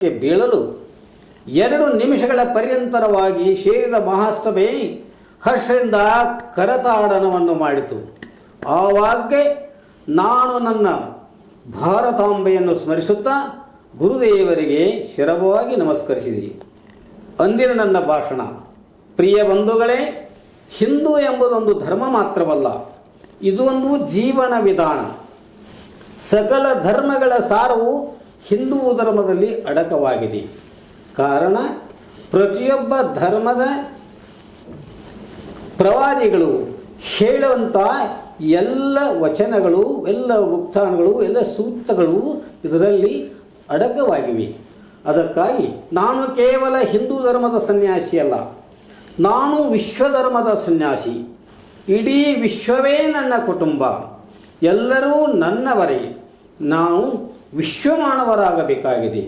ಬೀಳಲು 2 ನಿಮಿಷಗಳ ಪರ್ಯಂತರವಾಗಿ ಸೇರಿದ ಮಹಾಸಭೆ ಹರ್ಷದಿಂದ ಕರತಾಡನವನ್ನು ಮಾಡಿತು. ಆವಾಗ್ಗೆ ನಾನು ನನ್ನ ಭಾರತಾಂಬೆಯನ್ನು ಸ್ಮರಿಸುತ್ತಾ ಗುರುದೇವರಿಗೆ ಶಿರವಾಗಿ ನಮಸ್ಕರಿಸಿದೆ. ಅಂದಿನ ನನ್ನ ಭಾಷಣ, ಪ್ರಿಯ ಬಂಧುಗಳೇ, ಹಿಂದೂ ಎಂಬುದೊಂದು ಧರ್ಮ ಮಾತ್ರವಲ್ಲ, ಇದು ಒಂದು ಜೀವನ ವಿಧಾನ. ಸಕಲ ಧರ್ಮಗಳ ಸಾರವು ಹಿಂದೂ ಧರ್ಮದಲ್ಲಿ ಅಡಕವಾಗಿದೆ. ಕಾರಣ, ಪ್ರತಿಯೊಬ್ಬ ಧರ್ಮದ ಪ್ರವಾದಿಗಳು ಹೇಳುವಂಥ ಎಲ್ಲ ವಚನಗಳು, ಎಲ್ಲ ಉಕ್ತಾನಗಳು, ಎಲ್ಲ ಸೂಕ್ತಗಳು ಇದರಲ್ಲಿ ಅಡಕವಾಗಿವೆ. ಅದಕ್ಕಾಗಿ ನಾನು ಕೇವಲ ಹಿಂದೂ ಧರ್ಮದ ಸನ್ಯಾಸಿ ಅಲ್ಲ, ನಾನು ವಿಶ್ವಧರ್ಮದ ಸನ್ಯಾಸಿ. ಇಡೀ ವಿಶ್ವವೇ ನನ್ನ ಕುಟುಂಬ, ಎಲ್ಲರೂ ನನ್ನವರೇ. ನಾವು ವಿಶ್ವಮಾನವರಾಗಬೇಕಾಗಿದೆ.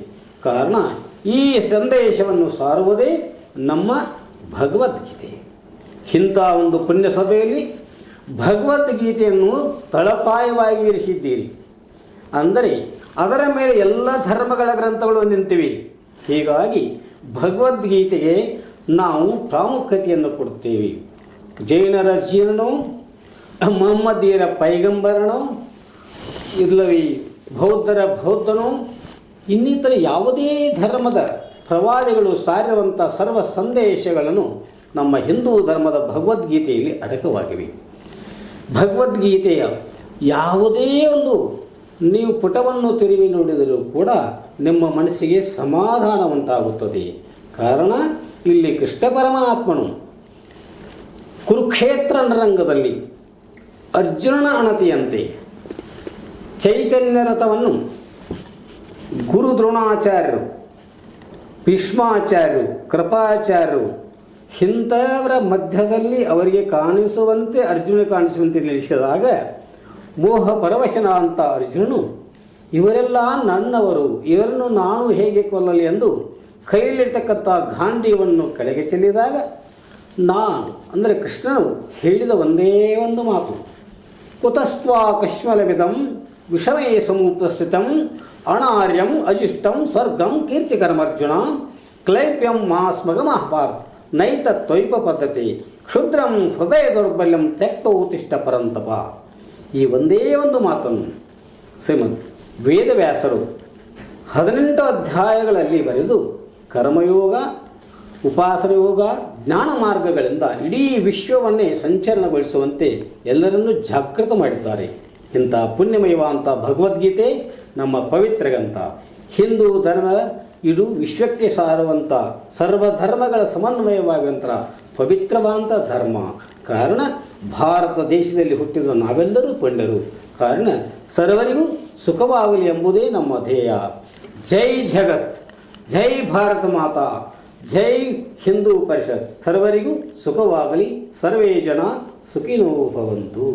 ಕಾರಣ, ಈ ಸಂದೇಶವನ್ನು ಸಾರುವುದೇ ನಮ್ಮ ಭಗವದ್ಗೀತೆ. ಇಂಥ ಒಂದು ಪುಣ್ಯ ಸಭೆಯಲ್ಲಿ ಭಗವದ್ಗೀತೆಯನ್ನು ತಳಪಾಯವಾಗಿ ಇರಿಸಿದ್ದೀರಿ. ಅಂದರೆ ಅದರ ಮೇಲೆ ಎಲ್ಲ ಧರ್ಮಗಳ ಗ್ರಂಥಗಳು ನಿಂತಿವೆ. ಹೀಗಾಗಿ ಭಗವದ್ಗೀತೆಗೆ ನಾವು ಪ್ರಾಮುಖ್ಯತೆಯನ್ನು ಕೊಡುತ್ತೇವೆ. ಜೈನರ ಜೀರ್ಣೋ, ಮೊಹಮ್ಮದಿಯರ ಪೈಗಂಬರನೋ, ಇಲ್ಲವೇ ಬೌದ್ಧರ ಬೌದ್ಧನೋ, ಇನ್ನಿತರ ಯಾವುದೇ ಧರ್ಮದ ಪ್ರವಾದಿಗಳು ಸಾರಿರುವಂಥ ಸರ್ವ ಸಂದೇಶಗಳನ್ನು ನಮ್ಮ ಹಿಂದೂ ಧರ್ಮದ ಭಗವದ್ಗೀತೆಯಲ್ಲಿ ಅಡಕವಾಗಿವೆ. ಭಗವದ್ಗೀತೆಯ ಯಾವುದೇ ಒಂದು ನೀವು ಪುಟವನ್ನು ತಿರುವಿ ನೋಡಿದರೂ ಕೂಡ ನಿಮ್ಮ ಮನಸ್ಸಿಗೆ ಸಮಾಧಾನ ಉಂಟಾಗುತ್ತದೆ. ಕಾರಣ, ಇಲ್ಲಿ ಕೃಷ್ಣ ಪರಮಾತ್ಮನು ಕುರುಕ್ಷೇತ್ರ ರಂಗದಲ್ಲಿ ಅರ್ಜುನನ ಅಣತಿಯಂತೆ ಚೈತನ್ಯ ರಥವನ್ನು ಗುರು ದ್ರೋಣಾಚಾರ್ಯರು, ಭೀಷ್ಮಾಚಾರ್ಯರು, ಕೃಪಾಚಾರ್ಯರು ಇಂಥವರ ಮಧ್ಯದಲ್ಲಿ ಅವರಿಗೆ ಕಾಣಿಸುವಂತೆ ಅರ್ಜುನ ಕಾಣಿಸುವಂತೆ ನಿಲ್ಲಿಸಿದಾಗ ಮೋಹ ಪರವಶನ ಅಂತ ಅರ್ಜುನನು, ಇವರೆಲ್ಲ ನನ್ನವರು, ಇವರನ್ನು ನಾನು ಹೇಗೆ ಕೊಲ್ಲಲಿ ಎಂದು ಕೈಯಲ್ಲಿರ್ತಕ್ಕಂಥ ಗಾಂಧೀವನ್ನು ಕೆಳಗೆ ಚೆಲ್ಲಿದಾಗ ನಾನು ಅಂದರೆ ಕೃಷ್ಣನು ಹೇಳಿದ ಒಂದೇ ಒಂದು ಮಾತು, ಕುತಸ್ತ್ವಾ ಕಶ್ಮಲವಿದಂ ವಿಷಮೇ ಸಮುಪಸ್ಥಿತಂ ಅನಾರ್ಯಂ ಅಜಿಷ್ಟಂ ಸ್ವರ್ಗಂ ಕೀರ್ತಿಕರಮರ್ಜುನ ಕ್ಲೈಪ್ಯಂ ಮಾಸ್ಮಗ ಮಹಾಭಾರತ ನೈತ ತ್ವೈಪ ಪದ್ಧತಿ ಕ್ಷುದ್ರಂ ಹೃದಯ ದೌರ್ಬಲ್ಯಂ ತ್ಯಕ್ತೋತಿಷ್ಠ ಪರಂತಪ. ಈ ಒಂದೇ ಒಂದು ಮಾತನ್ನು ಶ್ರೀಮದ್ ವೇದವ್ಯಾಸರು 18 ಅಧ್ಯಾಯಗಳಲ್ಲಿ ಬರೆದು ಕರ್ಮಯೋಗ, ಉಪಾಸನ ಯೋಗ, ಜ್ಞಾನ ಮಾರ್ಗಗಳಿಂದ ಇಡೀ ವಿಶ್ವವನ್ನೇ ಸಂಚಲನಗೊಳಿಸುವಂತೆ ಎಲ್ಲರನ್ನೂ ಜಾಗೃತ ಮಾಡಿದ್ದಾರೆ. ಇಂಥ ಪುಣ್ಯಮಯವಾದಂಥ ಭಗವದ್ಗೀತೆ ನಮ್ಮ ಪವಿತ್ರ ಗ್ರಂಥ. ಹಿಂದೂ ಧರ್ಮ ಇದು ವಿಶ್ವಕ್ಕೆ ಸಾರುವಂಥ ಸರ್ವಧರ್ಮಗಳ ಸಮನ್ವಯವಾಗುವಂಥ ಪವಿತ್ರವಾದಂಥ ಧರ್ಮ. ಕಾರಣ, ಭಾರತ ದೇಶದಲ್ಲಿ ಹುಟ್ಟಿದ ನಾವೆಲ್ಲರೂ ಪುಣ್ಯರು. ಕಾರಣ, ಸರ್ವರಿಗೂ ಸುಖವಾಗಲಿ ಎಂಬುದೇ ನಮ್ಮ ಧ್ಯೇಯ. ಜೈ ಜಗತ್, ಜೈ ಭಾರತ ಮಾತಾ, ಜೈ ಹಿಂದೂ ಪರಿಷತ್. ಸರ್ವರಿಗೂ ಸುಖವಾಗಲಿ. ಸರ್ವೇ ಜನ ಸುಖಿನೋ ಭವಂತು.